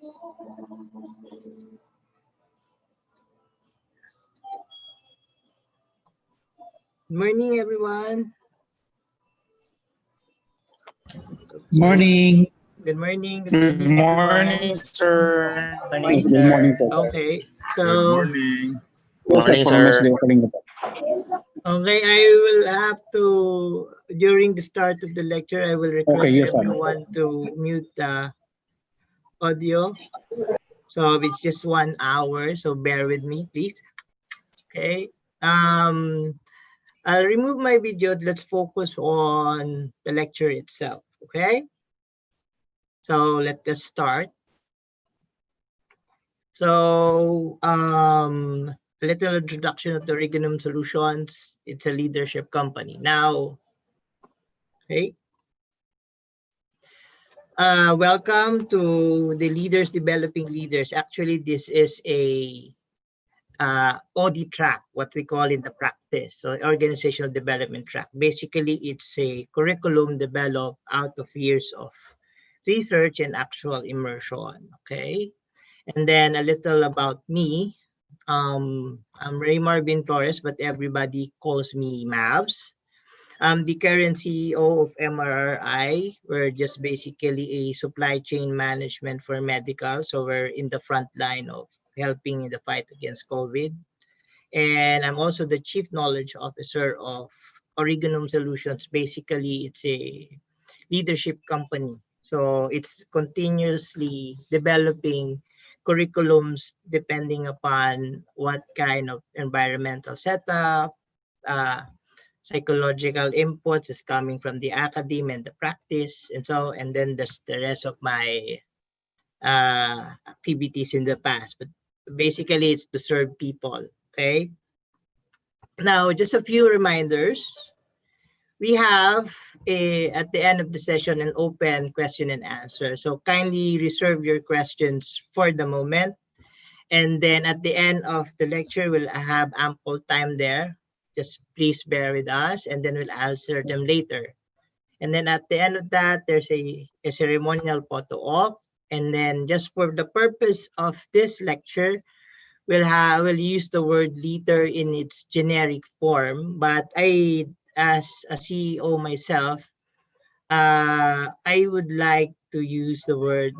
Good morning, everyone. Morning. Good morning. Good morning, sir. Good morning po. Okay, so Good morning. Yes, sir. Morning, For Miss sir. Leopolding po. okay, I will have to during the start of the lecture, I will request Okay, yes, sir. everyone to mute the audio. So it's just 1 hour, so bear with me, please. Okay. I'll remove my video. Let's focus on the lecture itself. Okay. So let us start. So a little introduction of the Originum Solutions. It's a leadership company. Now, okay. Welcome to the Leaders Developing Leaders. Actually, this is a OD track, what we call in the practice, so organizational development track. Basically, it's a curriculum developed out of years of research and actual immersion. Okay, and then a little about me. I'm Marvin Flores, but everybody calls me Mavs. I'm the current CEO of MRRI. We're just basically a supply chain management for medical. So we're in the front line of helping in the fight against COVID. And I'm also the Chief Knowledge Officer of Originum Solutions. Basically, it's a leadership company. So it's continuously developing curriculums depending upon what kind of environmental setup, psychological inputs is coming from the academe and the practice, and then there's the rest of my activities in the past. But basically, it's to serve people. Okay. Now, just a few reminders. We have at the end of the session an open question and answer. So kindly reserve your questions for the moment. And then at the end of the lecture, we'll have ample time there. Just please bear with us, and then we'll answer them later. And then at the end of that, there's a ceremonial photo op. And then just for the purpose of this lecture, we'll use the word leader in its generic form. But I, as a CEO myself, I would like to use the word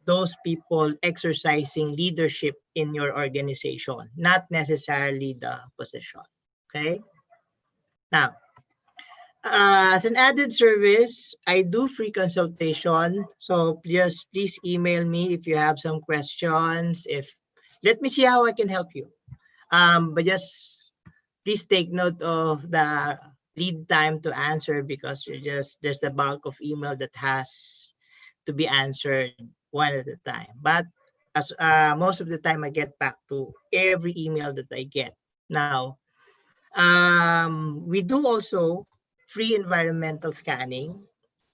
those people exercising leadership in your organization, not necessarily the position. Okay. Now, as an added service, I do free consultation. So just please email me if you have some questions. Let me see how I can help you. But just please take note of the lead time to answer, because there's a bulk of email that has to be answered one at a time. But as most of the time, I get back to every email that I get. Now, we do also free environmental scanning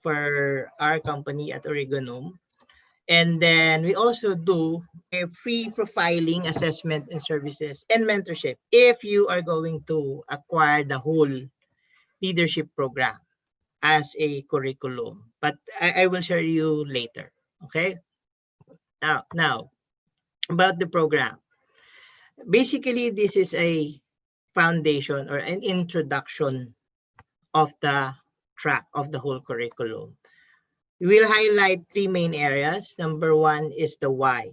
for our company at Originum. And then we also do a free profiling, assessment, and services and mentorship if you are going to acquire the whole leadership program as a curriculum. But I will share you later. Okay. Now about the program. Basically, this is a foundation or an introduction of the track of the whole curriculum. We will highlight three main areas. Number one is the why.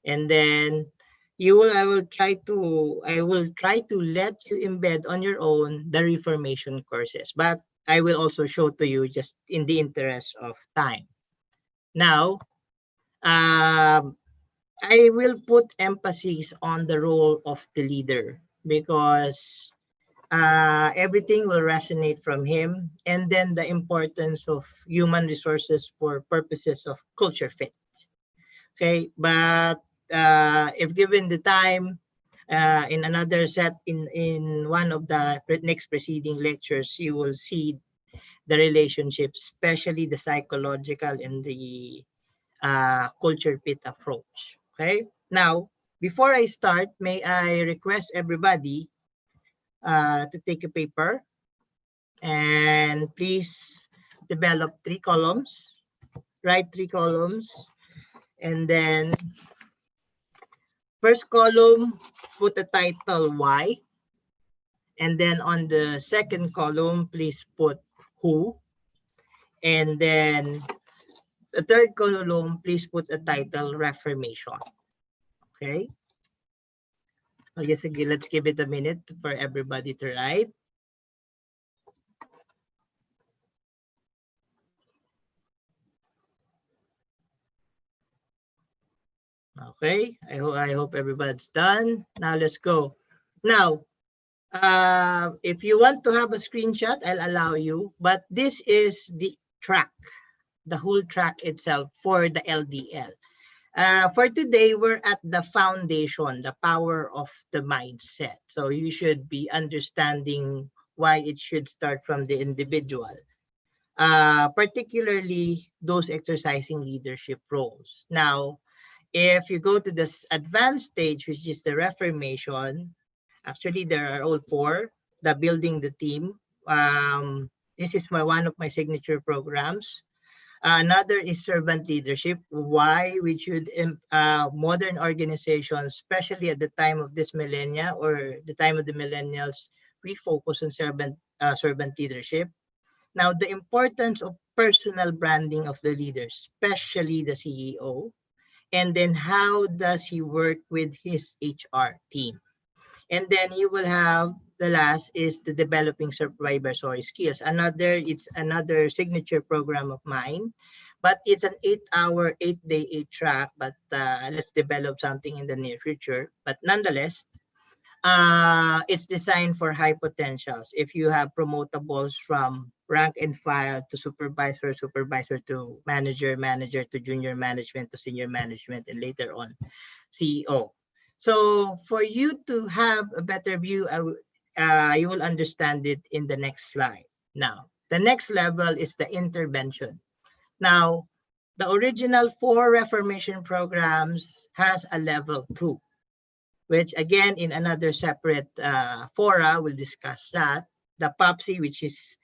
And then I will try to let you embed on your own the reformation courses, but I will also show to you just in the interest of time. Now, I will put emphasis on the role of the leader, because everything will resonate from him, and then the importance of human resources for purposes of culture fit. Okay, but if given the time, in another set, in one of the next preceding lectures, you will see the relationship, especially the psychological and the culture fit approach. Okay, now before I start, may I request everybody to take a paper and please develop 3 columns. Write 3 columns. And then first column, put the title why. And then on the second column, please put who. And then the third column, please put a title reformation. Okay. I guess again, let's give it a minute for everybody to write. Okay, I hope everybody's done. Now let's go. Now, if you want to have a screenshot, I'll allow you, but this is the track, the whole track itself for the LDL. For today, we're at the foundation, the power of the mindset. So you should be understanding why it should start from the individual, particularly those exercising leadership roles. Now, if you go to this advanced stage, which is the reformation, actually there are all four. The building the team. This is one of my signature programs. Another is servant leadership. Why we should modern organizations, especially at the time of this millennia or the time of the millennials, we focus on servant leadership. Now, the importance of personal branding of the leaders, especially the CEO, and then how does he work with his HR team. And then you will have the last is the developing supervisory skills. It's another signature program of mine, but it's an 8-hour, 8-day, 8-track, but let's develop something in the near future. But nonetheless, it's designed for high potentials. If you have promotables from rank and file to supervisor, supervisor to manager, manager to junior management to senior management, and later on CEO. So for you to have a better view, you will understand it in the next slide. Now, the next level is the intervention. Now, the original 4 reformation programs has a level 2, which again, in another separate fora, we'll discuss that. The POPSI, which is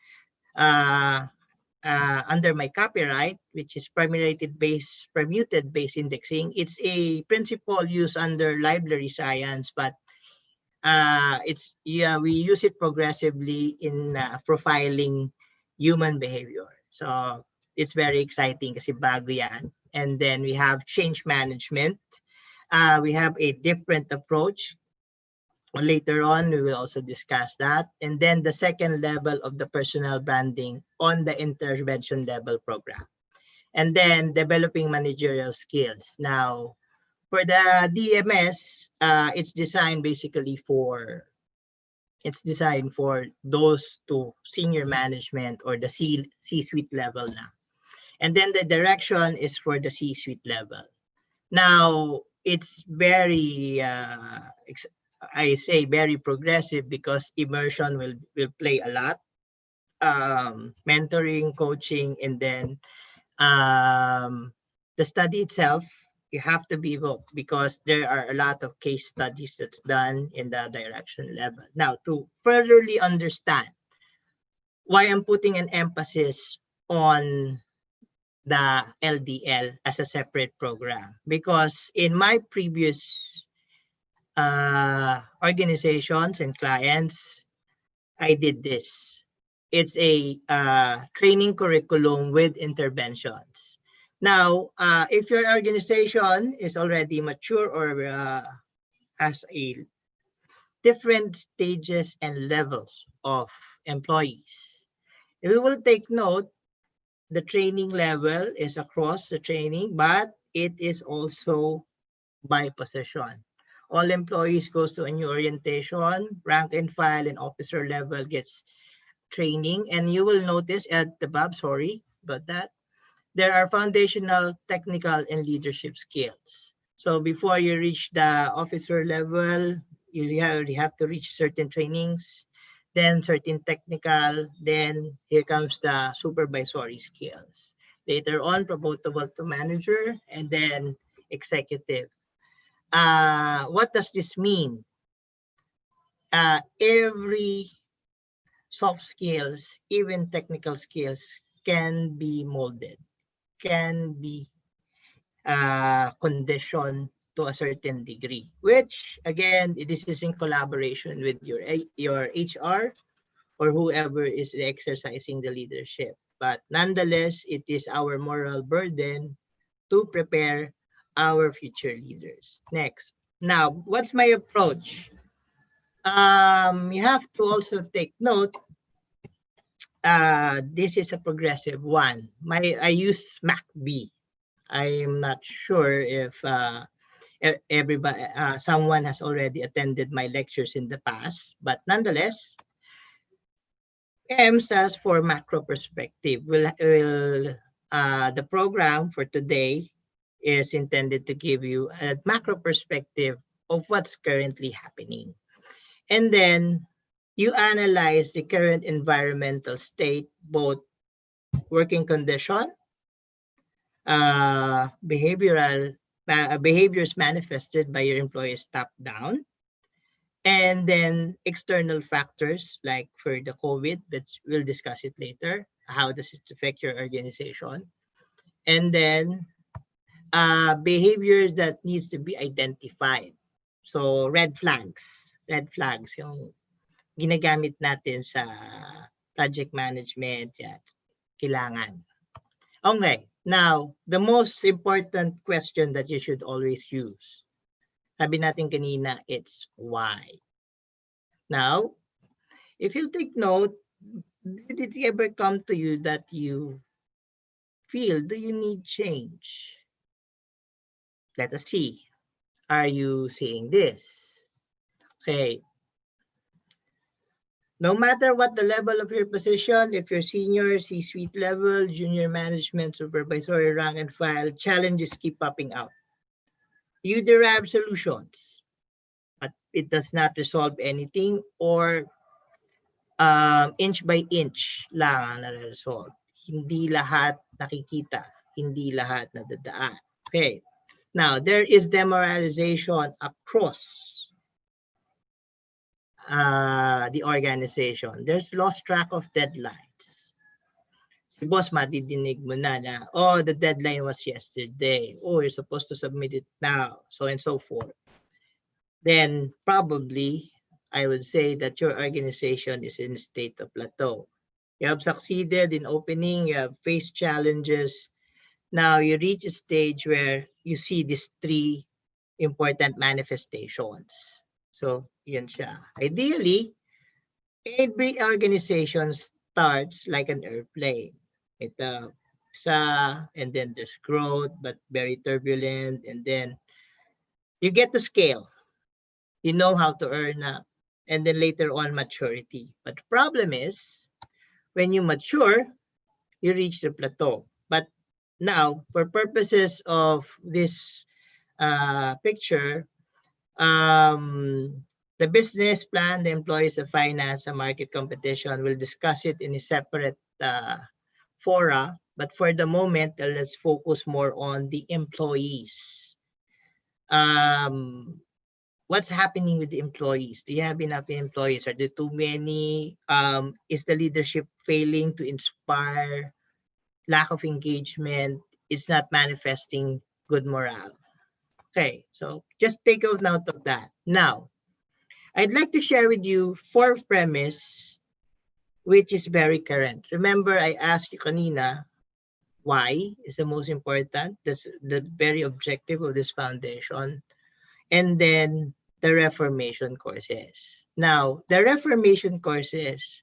under my copyright, which is permuted base indexing. It's a principle used under library science, but we use it progressively in profiling human behavior. So it's very exciting kasi bago yan. And then we have change management. We have a different approach. Later on, we will also discuss that. And then the second level of the personal branding on the intervention level program. And then developing managerial skills. Now, for the DMS, it's designed basically for those to senior management or the C-suite level now. And then the direction is for the C-suite level. Now, it's very, I say very progressive because immersion will play a lot. Mentoring, coaching, and then the study itself, you have to be involved because there are a lot of case studies that's done in the direction level. Now, to furtherly understand why I'm putting an emphasis on the LDL as a separate program, because in my previous organizations and clients, I did this. It's a training curriculum with interventions. Now, if your organization is already mature or has a different stages and levels of employees, we will take note the training level is across the training, but it is also by position. All employees goes to a new orientation, rank and file and officer level gets training. And you will notice at the bottom, sorry about that, there are foundational, technical, and leadership skills. So before you reach the officer level, you have to reach certain trainings, then certain technical, then here comes the supervisory skills. Later on, promotable to manager, and then executive. What does this mean? Every soft skills, even technical skills, can be molded, can be condition to a certain degree, which again, this is in collaboration with your HR or whoever is exercising the leadership. But nonetheless, it is our moral burden to prepare our future leaders. Next. Now, what's my approach? You have to also take note. This is a progressive one. I use MACB. I'm not sure if everybody, someone has already attended my lectures in the past, but nonetheless, M stands for macro perspective. The program for today is intended to give you a macro perspective of what's currently happening. And then you analyze the current environmental state, both working condition, behaviors manifested by your employees top down, and then external factors like for the COVID, that we'll discuss it later. How does it affect your organization? And then behaviors that needs to be identified. So red flags, yung ginagamit natin sa project management, yan, kailangan. Okay, now, the most important question that you should always use, sabi natin kanina, it's why. Now, if you take note, did it ever come to you that you feel, do you need change? Let us see. Are you seeing this? Okay. No matter what the level of your position, if you're senior, C-suite level, junior management, supervisory rank and file, challenges keep popping out. You derive solutions, but it does not resolve anything, or inch by inch lang ang na-resolve. Hindi lahat nakikita, hindi lahat nadadaan. Okay. Now, there is demoralization across the organization. There's lost track of deadlines. Si boss, madidinig mo na, oh, the deadline was yesterday. Oh, you're supposed to submit it now, so and so forth. Then probably, I would say that your organization is in a state of plateau. You have succeeded in opening, you have faced challenges. Now you reach a stage where you see these three important manifestations. So, yun siya. Ideally, every organization starts like an airplane. And then there's growth, but very turbulent. And then you get to scale. You know how to earn up. And then later on, maturity. But the problem is, when you mature, you reach the plateau. But now, for purposes of this picture, the business plan, the employees, the finance, the market competition, will discuss it in a separate fora. But for the moment, let's focus more on the employees. What's happening with the employees? Do you have enough employees? Are there too many? Is the leadership failing to inspire? Lack of engagement? It's not manifesting good morale. Okay, so just take note of that. Now, I'd like to share with you 4 premise, which is very current. Remember, I asked you kanina, why is the most important? That's the very objective of this foundation. And then the Reformation courses. Now, the Reformation courses,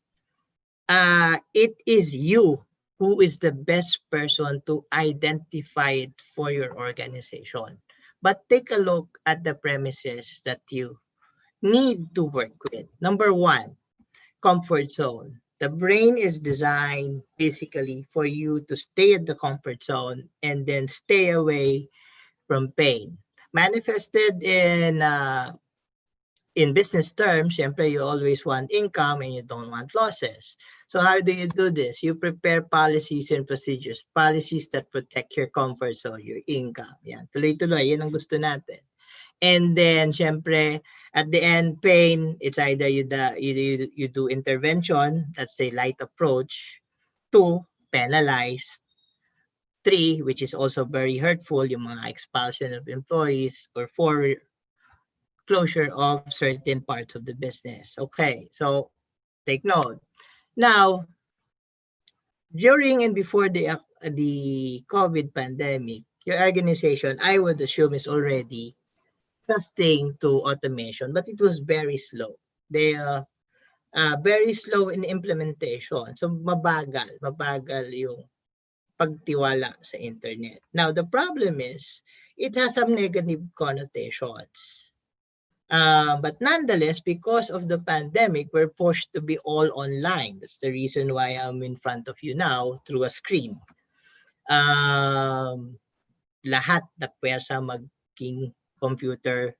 it is you who is the best person to identify it for your organization. But take a look at the premises that you need to work with. Number 1, comfort zone. The brain is designed basically for you to stay at the comfort zone and then stay away from pain. Manifested in business terms, syempre, you always want income and you don't want losses. So how do you do this? You prepare policies and procedures, policies that protect your comfort zone, your income. Yan, tuloy-tuloy, yan ang gusto natin. And then, syempre, at the end, pain, it's either you do intervention, that's the light approach, to penalize, 3, which is also very hurtful, yung mga expulsion of employees, or 4, closure of certain parts of the business. Okay, so take note. Now, during and before the COVID pandemic, your organization, I would assume, is already trusting to automation, but it was very slow. They very slow in implementation. So mabagal yung pagtiwala sa internet. Now, the problem is, it has some negative connotations. But nonetheless, because of the pandemic, we're forced to be all online. That's the reason why I'm in front of you now through a screen. Lahat na pwersa maging computer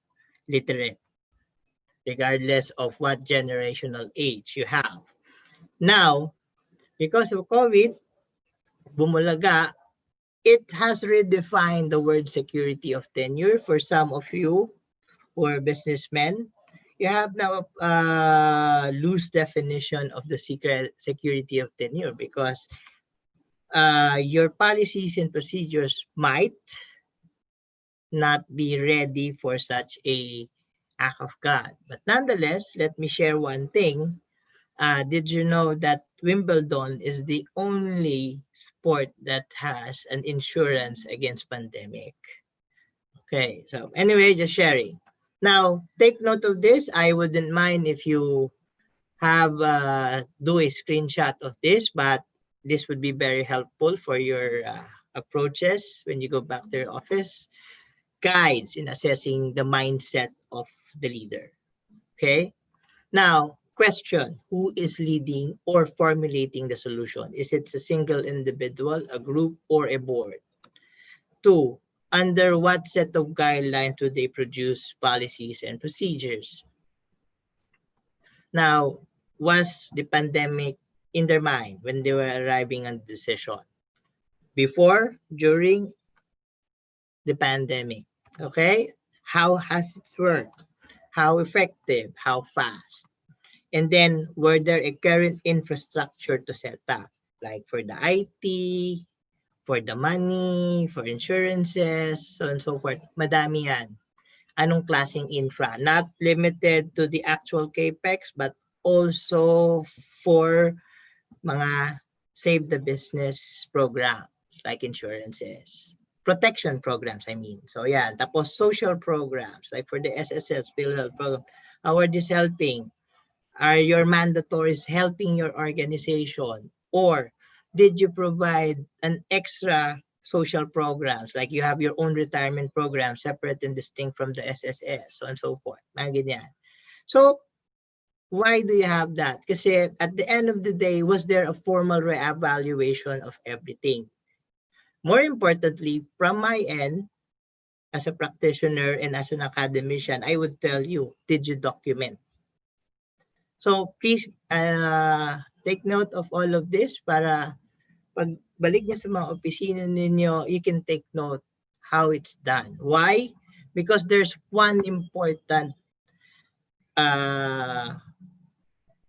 literate, regardless of what generational age you have. Now, because of COVID, bumulaga, it has redefined the word security of tenure for some of you who are businessmen. You have now a loose definition of the security of tenure, because your policies and procedures might not be ready for such a act of God. But nonetheless, let me share one thing. Did you know that Wimbledon is the only sport that has an insurance against pandemic? Okay, so anyway, just sharing. Now, take note of this. I wouldn't mind if you have do a screenshot of this, but this would be very helpful for your approaches when you go back to your office. Guides in assessing the mindset of the leader. Okay. Now, question: who is leading or formulating the solution? Is it a single individual, a group, or a board? 2, under what set of guidelines do they produce policies and procedures? Now, was the pandemic in their mind when they were arriving on the decision? Before, during the pandemic, okay? How has it worked? How effective? How fast? And then, were there a current infrastructure to set up? Like for the IT, for the money, for insurances, so on and so forth. Madami yan. Anong klaseng infra? Not limited to the actual CAPEX, but also for mga save the business programs, like insurances. Protection programs, I mean. So yeah, tapos social programs, like for the SSS, PhilHealth program. How are these helping? Are your mandatories helping your organization? Or did you provide an extra social programs, like you have your own retirement program separate and distinct from the SSS, so on and so forth? Mga ganyan. So, why do you have that? Kasi at the end of the day, was there a formal reevaluation of everything? More importantly, from my end, as a practitioner and as an academician, I would tell you, did you document? So please take note of all of this para pagbalik niya sa mga opisina ninyo, you can take note how it's done. Why? Because there's one important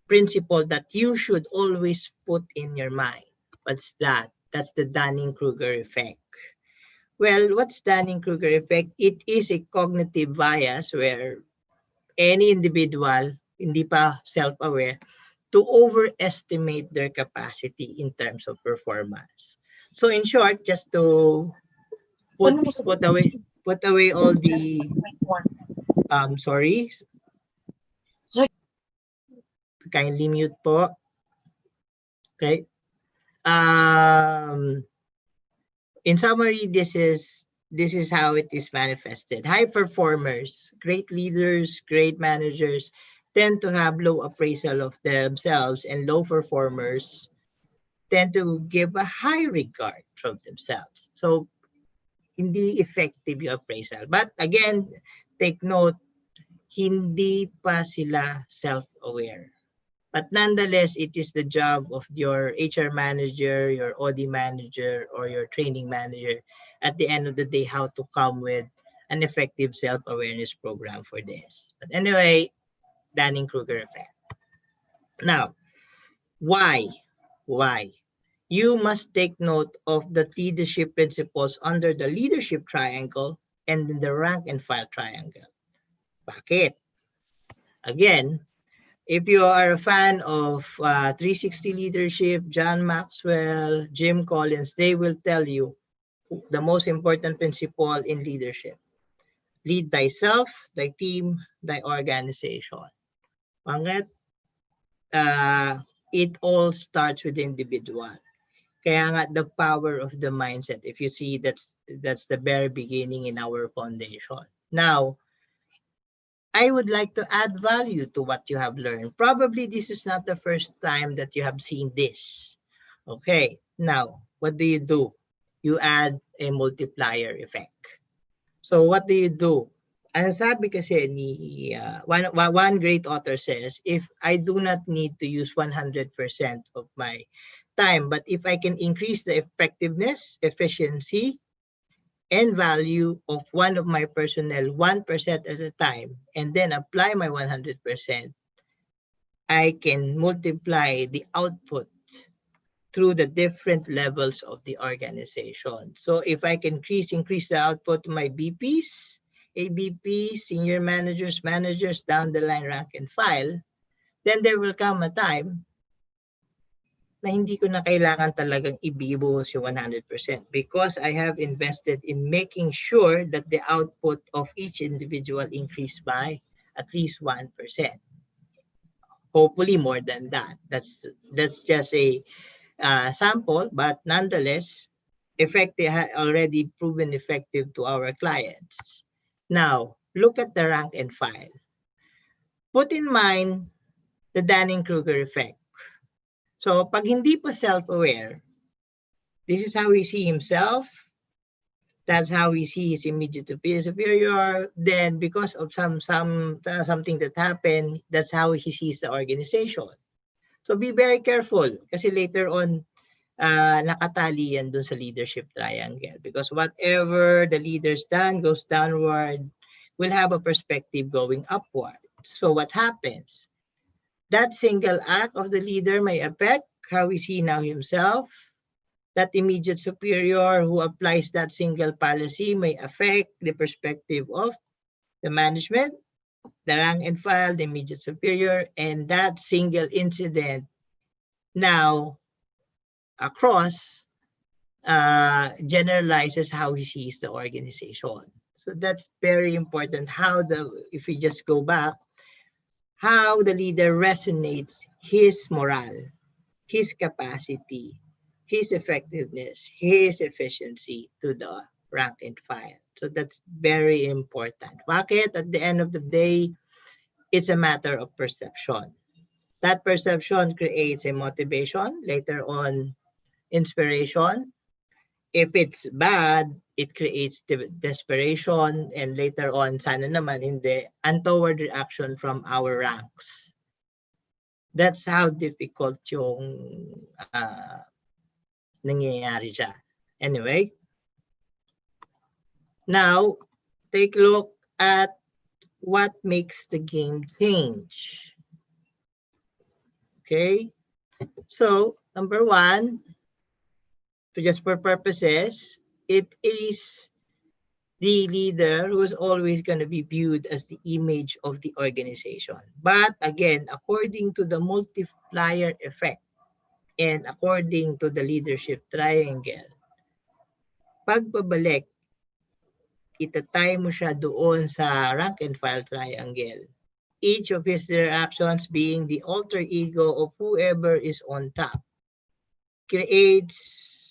principle that you should always put in your mind. What's that? That's the Dunning-Kruger effect. Well, what's Dunning-Kruger effect? It is a cognitive bias where any individual, hindi pa self-aware, to overestimate their capacity in terms of performance. So in short, just to put away all the sorry. Kindly mute po. Okay. In summary, this is how it is manifested. High performers, great leaders, great managers tend to have low appraisal of themselves, and low performers tend to give a high regard from themselves. So, hindi effective yung appraisal. But again, take note, hindi pa sila self-aware. But nonetheless, it is the job of your HR manager, your OD manager, or your training manager at the end of the day how to come with an effective self-awareness program for this. But anyway, Dunning-Kruger effect. Now, why? Why? you must take note of the leadership principles under the leadership triangle and the rank and file triangle. Bakit? Again, if you are a fan of 360 leadership, John Maxwell, Jim Collins, they will tell you the most important principle in leadership. Lead thyself, thy team, thy organization. Bakit? It all starts with the individual. Kaya nga the power of the mindset. If you see, that's the very beginning in our foundation. Now, I would like to add value to what you have learned. Probably this is not the first time that you have seen this. Okay, now, what do? You add a multiplier effect. So what do? Ang sabi kasi ni one great author says, if I do not need to use 100% of my time, but if I can increase the effectiveness, efficiency, and value of one of my personnel 1% at a time, and then apply my 100%, I can multiply the output through the different levels of the organization. So if I can increase the output of my BPs, ABPs, senior managers, down the line, rank and file, then there will come a time na hindi ko na kailangan talagang ibibuhos yung 100% because I have invested in making sure that the output of each individual increase by at least 1%. Hopefully more than that. That's just a sample, but nonetheless, already proven effective to our clients. Now, look at the rank and file. Put in mind the Dunning-Kruger effect. So, pag hindi pa self-aware, this is how he see himself. That's how he see his immediate superior. Then, because of something that happened, that's how he sees the organization. So, be very careful kasi later on, nakatali yan dun sa leadership triangle because whatever the leader's done goes downward, will have a perspective going upward. So what happens? That single act of the leader may affect how we see now himself. That immediate superior who applies that single policy may affect the perspective of the management, the rank and file, the immediate superior, and that single incident now across generalizes how he sees the organization. So that's very important. If we just go back, how the leader resonates his morale, his capacity, his effectiveness, his efficiency to the rank and file. So that's very important. Bakit? At the end of the day, it's a matter of perception. That perception creates a motivation, later on inspiration. If it's bad, it creates desperation, and later on, sana naman hindi, untoward reaction from our ranks. That's how difficult yung nangyayari siya. Anyway, now, take a look at what makes the game change. Okay, so number one, just for purposes, it is the leader who is always going to be viewed as the image of the organization. But again, according to the multiplier effect and according to the leadership triangle, pagbabalik, itatay mo siya doon sa rank and file triangle. Each of his actions being the alter ego of whoever is on top creates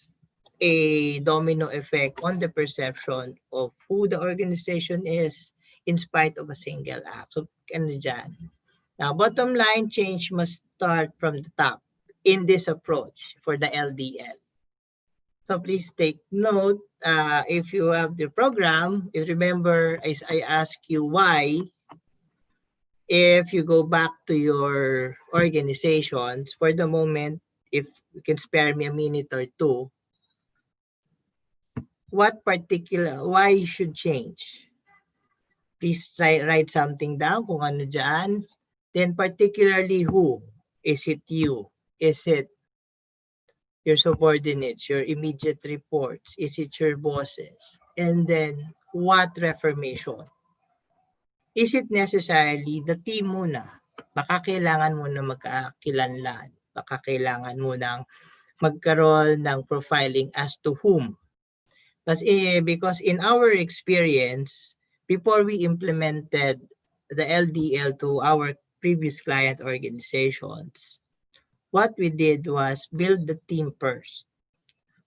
a domino effect on the perception of who the organization is in spite of a single act. So, ano dyan? Now, bottom line change must start from the top in this approach for the LDL. So, please take note, if you have the program, if remember, as I ask you why, if you go back to your organizations, for the moment, if you can spare me a minute or two, why you should change? Please write something down kung ano dyan. Then particularly who? Is it you? Is it your subordinates, your immediate reports? Is it your bosses? And then, what reformation? Is it necessarily the team muna? Baka kailangan mo na magkakilanlan. Baka kailangan mo nang magkaroon ng profiling as to whom. Because in our experience, before we implemented the LDL to our previous client organizations, what we did was build the team first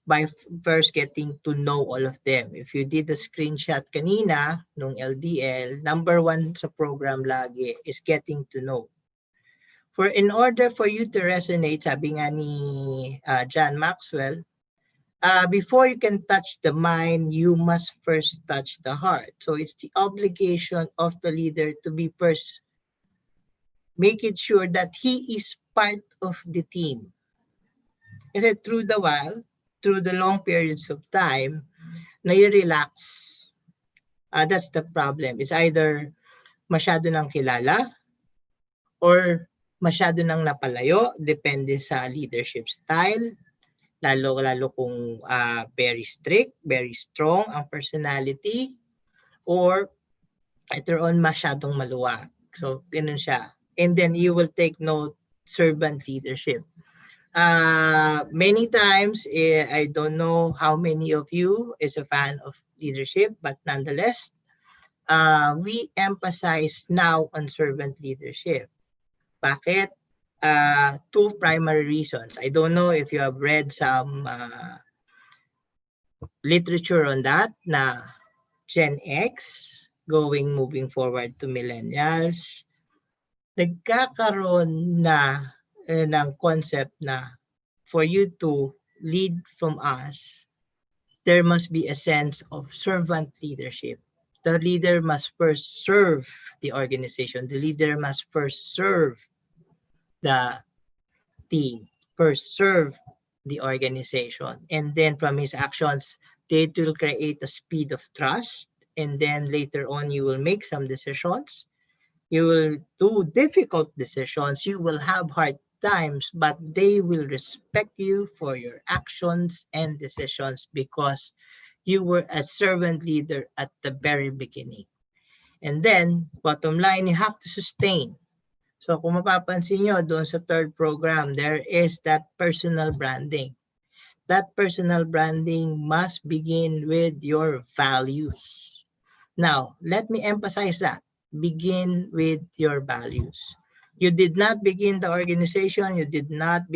by first getting to know all of them. If you did the screenshot kanina nung LDL, number one sa program lagi is getting to know. For in order for you to resonate, sabi nga ni John Maxwell, before you can touch the mind, you must first touch the heart. So it's the obligation of the leader to be first making sure that he is part of the team. Kasi through the long periods of time, nai-relax. That's the problem. It's either masyado nang kilala or masyado nang napalayo, depende sa leadership style. Lalo kung very strict, very strong ang personality, or later on masyadong maluwag. So, ganun siya. And then you will take note, servant leadership. Many times, I don't know how many of you is a fan of leadership, but nonetheless, we emphasize now on servant leadership. Bakit? Two primary reasons. I don't know if you have read some literature on that, na Gen X moving forward to millennials, nagkakaroon na ng concept na for you to lead from us, there must be a sense of servant leadership. The leader must first serve the organization. The leader must first serve the team, first serve the organization. And then from his actions, they will create a speed of trust. And then later on, you will make some decisions. You will do difficult decisions. You will have hard times, but they will respect you for your actions and decisions because you were a servant leader at the very beginning. And then, bottom line, you have to sustain. So kung mapapansin nyo, doon sa third program, there is that personal branding. That personal branding must begin with your values. Now, let me emphasize that. Begin with your values. You did not begin the organization. You did not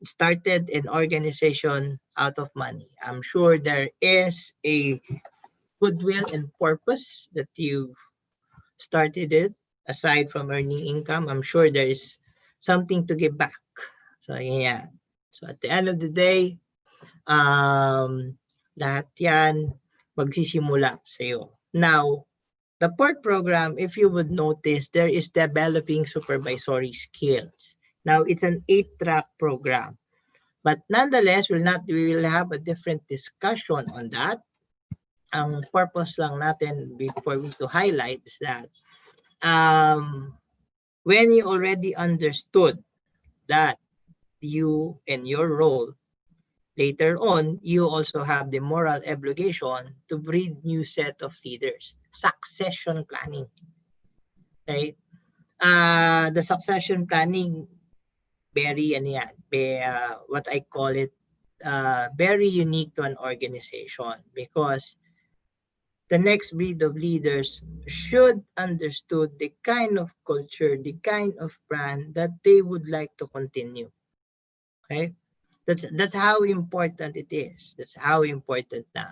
started an organization out of money. I'm sure there is a goodwill and purpose that you started it. Aside from earning income, I'm sure there is something to give back. So, yeah. So, at the end of the day, lahat yan magsisimula sa'yo. Now, the fourth program, if you would notice, there is developing supervisory skills. Now, it's an 8-track program. But nonetheless, we will have a different discussion on that. Ang purpose lang natin before we to highlight is that when you already understood that you and your role, later on, you also have the moral obligation to breed new set of leaders. Succession planning. Okay? The succession planning, very, what I call it, very unique to an organization because the next breed of leaders should understood the kind of culture, the kind of brand that they would like to continue. Okay? That's how important it is. That's how important na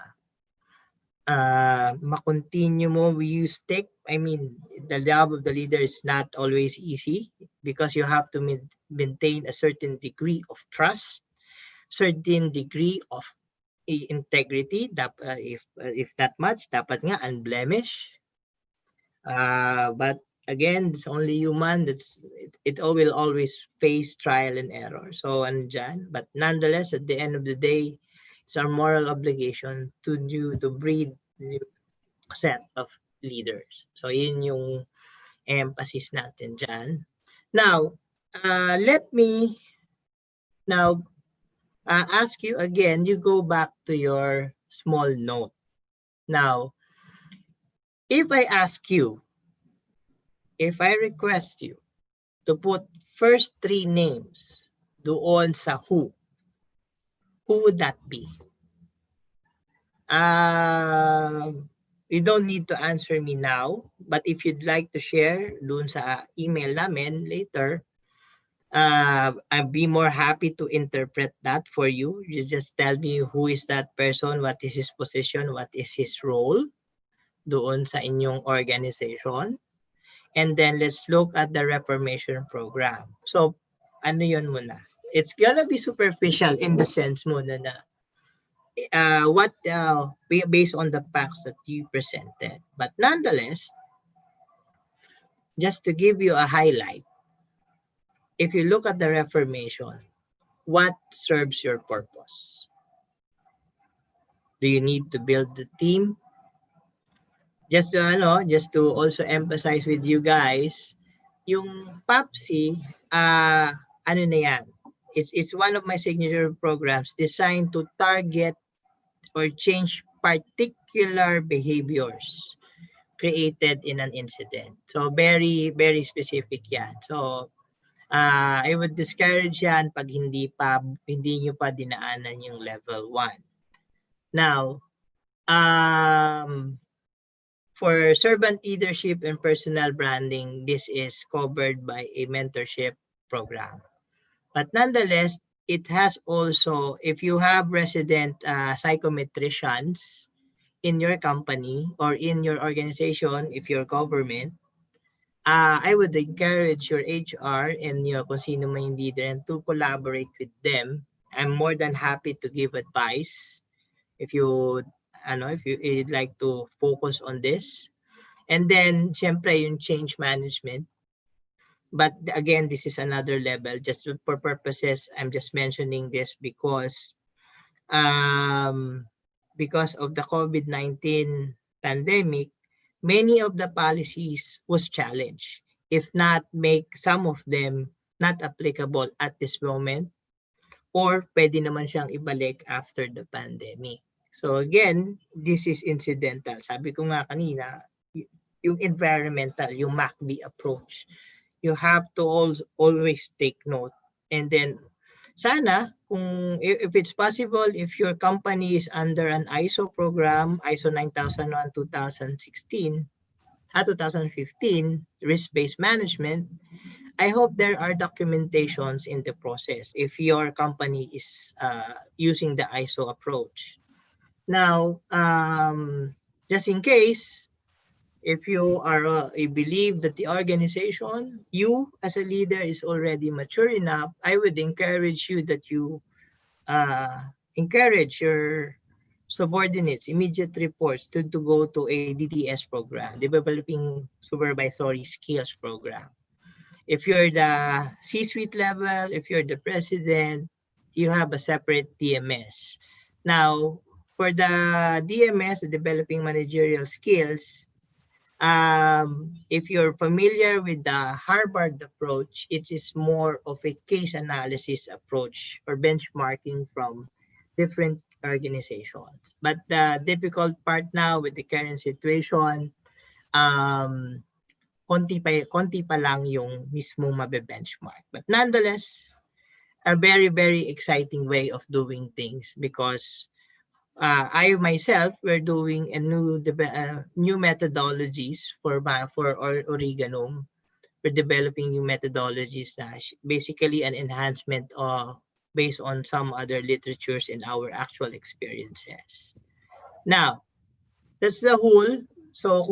makontinue mo. We stick. I mean, the job of the leader is not always easy because you have to maintain a certain degree of trust, certain degree of integrity. If that much, dapat nga unblemished. But again, it's only human. It will always face trial and error. So andyan. But nonetheless, at the end of the day, it's our moral obligation to breed new set of leaders. So yun yung emphasis natin dyan. Now, let me now ask you again, you go back to your small note. Now, if I ask you, if I request you to put first 3 names doon sa who would that be? You don't need to answer me now, but if you'd like to share doon sa email namin later, I'd be more happy to interpret that for you. You just tell me who is that person, what is his position, what is his role doon sa inyong organization. And then let's look at the Reformation program. So, ano yun muna? It's gonna be superficial in the sense muna na based on the facts that you presented. But nonetheless, just to give you a highlight, if you look at the Reformation, what serves your purpose? Do you need to build the team? Just to also emphasize with you guys, yung PAPSI, ano na yan? It's one of my signature programs designed to target or change particular behaviors created in an incident. So very, very specific yan. So I would discourage yan pag hindi nyo pa dinaanan yung level 1. Now, for servant leadership and personal branding, this is covered by a mentorship program. But nonetheless, it has also, if you have resident psychometricians in your company or in your organization, if you're government, I would encourage your HR and kung sino man yung leader to collaborate with them. I'm more than happy to give advice if you'd like to focus on this. And then, syempre, yung change management. But again, this is another level. Just for purposes, I'm just mentioning this because of the COVID-19 pandemic, many of the policies was challenged. If not, make some of them not applicable at this moment, or pwede naman siyang ibalik after the pandemic. So again, this is incidental. Sabi ko nga kanina, yung environmental, yung MACB approach, you have to always take note. And then, sana, if it's possible, if your company is under an ISO program, ISO 9001, 2016, 2015, risk-based management, I hope there are documentations in the process if your company is using the ISO approach. Now, just in case, if you believe that the organization, you as a leader is already mature enough, I would encourage you that you encourage your subordinates, immediate reports to go to a DTS program, Developing Supervisory Skills program. If you're the C-suite level, if you're the president, you have a separate DMS. Now, for the DMS, the Developing Managerial Skills, if you're familiar with the Harvard approach, it is more of a case analysis approach or benchmarking from different organizations. But the difficult part now with the current situation, konti pa lang yung mismo mabe-benchmark. But nonetheless, a very, very exciting way of doing things because I myself, we're doing a new methodologies for Oreganum. We're developing new methodologies that basically an enhancement based on some other literatures and our actual experiences. Now, that's the whole. So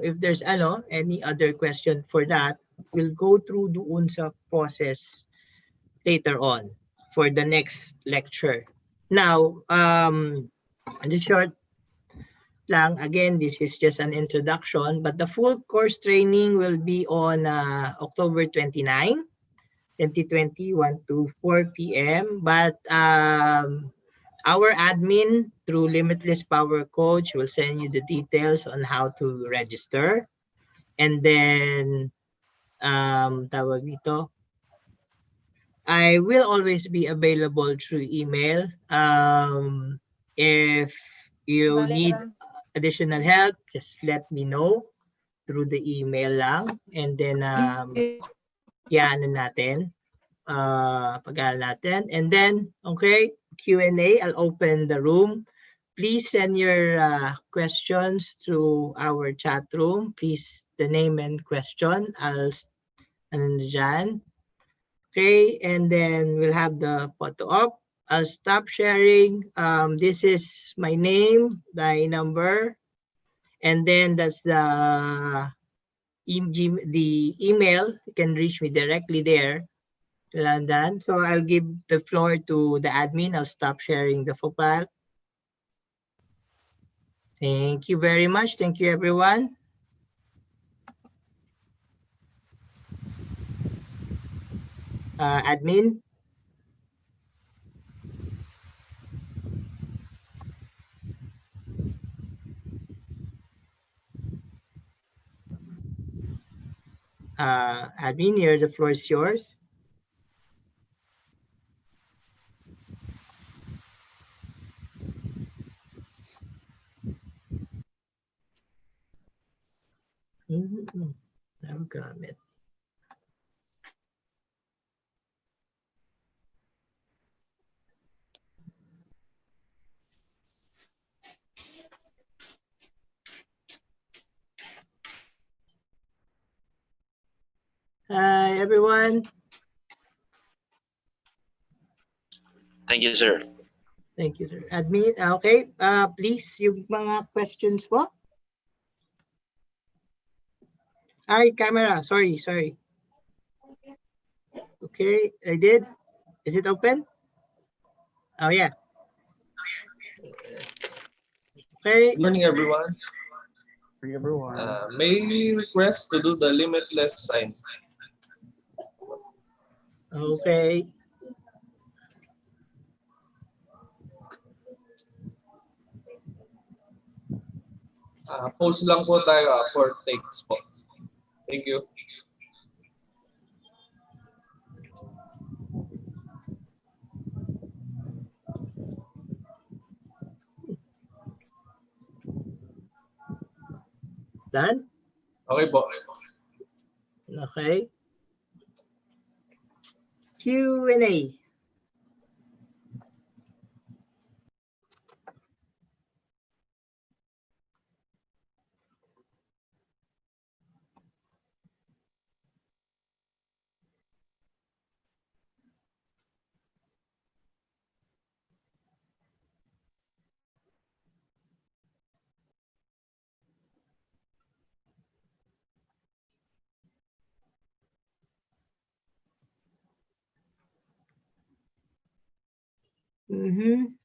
if there's any other question for that, we'll go through doon sa process later on for the next lecture. Now, the short lang, again, this is just an introduction, but the full course training will be on October 29, 2020, 1 to 4 p.m. But our admin through Limitless Power Coach will send you the details on how to register. And then, tawag dito, I will always be available through email. If you need additional help, just let me know through the email lang. And then, ano natin, pag-aaral natin. And then, okay, Q&A, I'll open the room. Please send your questions through our chat room. Please, the name and question, ano dyan. Okay, and then we'll have the photo up. I'll stop sharing. This is my name, my number, and then that's the email. You can reach me directly there. London. So I'll give the floor to the admin. I'll stop sharing the file. Thank you very much. Thank you, everyone. Admin. Admin, here the floor is yours. No comment. Hi, everyone. Thank you, sir. Thank you, sir. Admin, okay. Please, yung mga questions po. Hi, camera. Sorry. Okay, I did. Is it open? Oh, yeah. Okay. Good morning, everyone. May we request to do the limitless sign? Okay. Post lang po tayo for takes po. Thank you. Done? Okay po. Okay. Q&A. Mm-hmm.